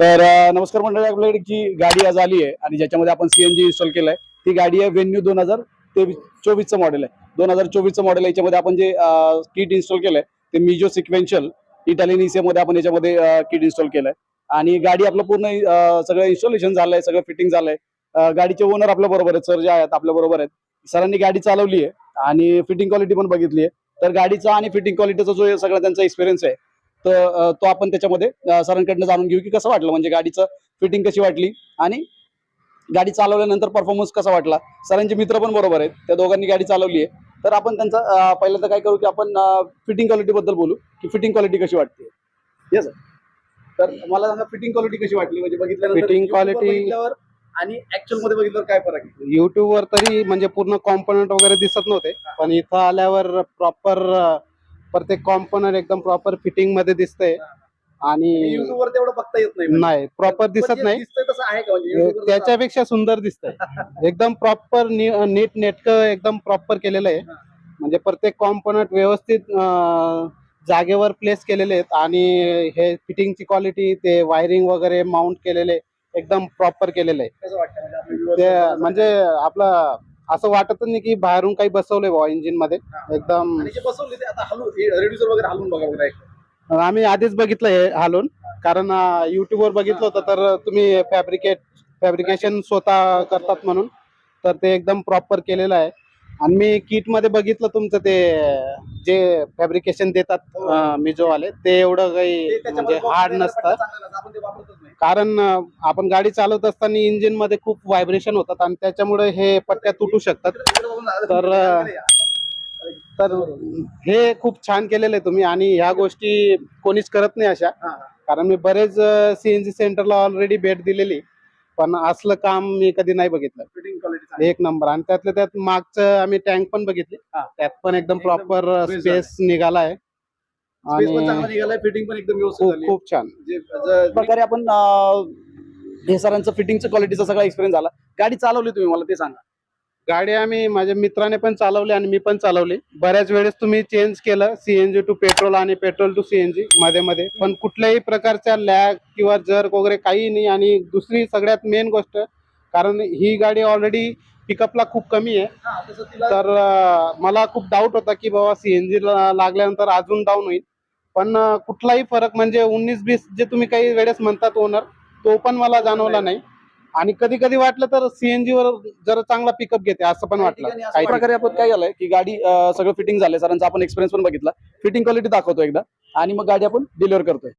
तर नमस्कार मंडळी, आपल्याकडे जी गाडी आज आली आहे आणि ज्याच्यामध्ये आपण सीएनजी इन्स्टॉल केलाय ती गाडी आहे वेन्यू 2024चं मॉडेल आहे. 2024चं मॉडेल याच्यामध्ये आपण जे किट इन्स्टॉल केलंय ते मिजो सिक्वेन्शियल इटालियन ECM मध्ये आपण याच्यामध्ये किट इन्स्टॉल केलंय आणि गाडी आपलं पूर्ण सगळं इन्स्टॉलेशन झालंय, सगळं फिटिंग झालंय. गाडीचे ओनर आपल्या बरोबर आहेत, सर जे आहेत आपल्या बरोबर आहेत. सरांनी गाडी चालवली आहे आणि फिटिंग क्वालिटी पण बघितली आहे. तर गाडीचा आणि फिटिंग क्वालिटीचा जो सगळा त्यांचा एक्सपिरियन्स आहे तर तो आपण त्याच्यामध्ये सरांकडनं जाणून घेऊ की कसं वाटलं, म्हणजे गाडीचं फिटिंग कशी वाटली आणि गाडी चालवल्यानंतर परफॉर्मन्स कसा वाटला. सरांचे मित्र पण बरोबर आहेत, त्या दोघांनी गाडी चालवली आहे. तर आपण त्यांचा पहिल्यांदा काय करू की आपण फिटिंग क्वालिटी बद्दल बोलू की फिटिंग क्वालिटी कशी वाटते. येस, तर मला सांगा फिटिंग क्वालिटी कशी वाटली, म्हणजे बघितल्यानंतर फिटिंग क्वालिटी बघितल्यावर आणि ऍक्च्युअल मध्ये बघितल्यावर काय फरक आहे. YouTube वर तरी म्हणजे पूर्ण कॉम्पोनंट वगैरे दिसत नव्हते, पण इथं आल्यावर प्रॉपर प्रत्येक कॉम्पोनंट एकदम प्रॉपर फिटिंग मध्ये दिसतंय आणि YouTube वर तेवढं बघता येत नाही, नाही प्रॉपर दिसत नाही. दिसतंय तसं आहे का, म्हणजे YouTube वर त्याच्यापेक्षा सुंदर दिसतंय. एकदम प्रॉपर नीट नेटकं एकदम प्रॉपर केलेलं आहे. म्हणजे प्रत्येक कॉम्पोनंट व्यवस्थित जागेवर प्लेस केलेले आहेत आणि हे फिटिंगची क्वालिटी, ते वायरिंग वगैरे माउंट केलेले एकदम प्रॉपर केलेलं आहे. कसं वाटतं, म्हणजे आपल्या viewers ते ला म्हणजे आपलं असं वाटत नाही की बाहेरून काही बसवलंय बुवा इंजिन मध्ये. एकदम आणि जे बसवले ते आता हलून रेड्युसर वगैरे हलून बघा बघा एक. आम्ही आधीच बघितलंय हालून, कारण YouTube वर बघितलं होतं. तर तुम्ही फॅब्रिकेशन स्वतः करतात म्हणून, तर ते एकदम प्रॉपर केलेलं आहे. आणि मी किट मध्ये बघितलं तुमचं ते जे फॅब्रिकेशन देतात मिजो वाले, ते एवढं काही म्हणजे हार्ड नसतं. आपण ते वापरतच नाही. कारण आपण गाडी चालवत असताना इंजिन मध्ये खूप व्हायब्रेशन होतात आणि त्याच्यामुळे हे पट्ट्या तुटू शकतात. तर हे खूप छान केलेलं आहे तुम्ही, आणि ह्या गोष्टी कोणीच करत नाही अशा. कारण मी बरेच CNG सेंटरला ऑलरेडी भेट दिलेली, पण असलं काम मी कधी नाही बघितलं. फिटिंग क्वालिटी एक नंबर. आणि त्यातल्या त्यात मागचं आम्ही टँक पण बघितली, त्यात पण एकदम प्रॉपर space स्पेस निघालाय स्पेस पण आणि चांगला निघालाय, फिटिंग पण एकदम व्यवस्थित खूप झाली. खूप छान. प्रकारे आपण हे सरांचं फिटिंगचं क्वालिटीचा सगळा एक्सपिरियन्स झाला. गाडी चालवली तुम्ही, मला ते सांगा. गाडी आम्ही माझ्या मित्राने पण चालवली आणि मी पण चालवली. बऱ्याच वेळेस तुम्ही चेंज केलं CNG टू पेट्रोल आणि पेट्रोल टू CNG मध्ये मध्ये, पण कुठल्याही प्रकारच्या लॅग किंवा जर्क वगैरे काही नाही. आणि दुसरी सगळ्यात मेन गोष्ट, कारण ही गाडी ऑलरेडी पिकअपला खूप कमी आहे, तसं तिला तर मला खूप डाऊट होता की बाबा CNG लागल्यानंतर अजून डाऊन होईल. पण कुठलाही फरक म्हणजे 19-20 जे तुम्ही काही वेळेस म्हणतात ओनर, तो पण मला जाणवला नाही. आणि कधी कधी वाटलं तर CNG वर जरा चांगला पिकअप घेते असं पण वाटलं. काही प्रकारे आपण काय झालंय की गाडी सगळं फिटिंग झालंय. सरांचा आपण एक्सपिरियन्स पण बघितला, फिटिंग क्वालिटी दाखवतो एकदा आणि मग गाडी आपण डिलिव्हर करतोय.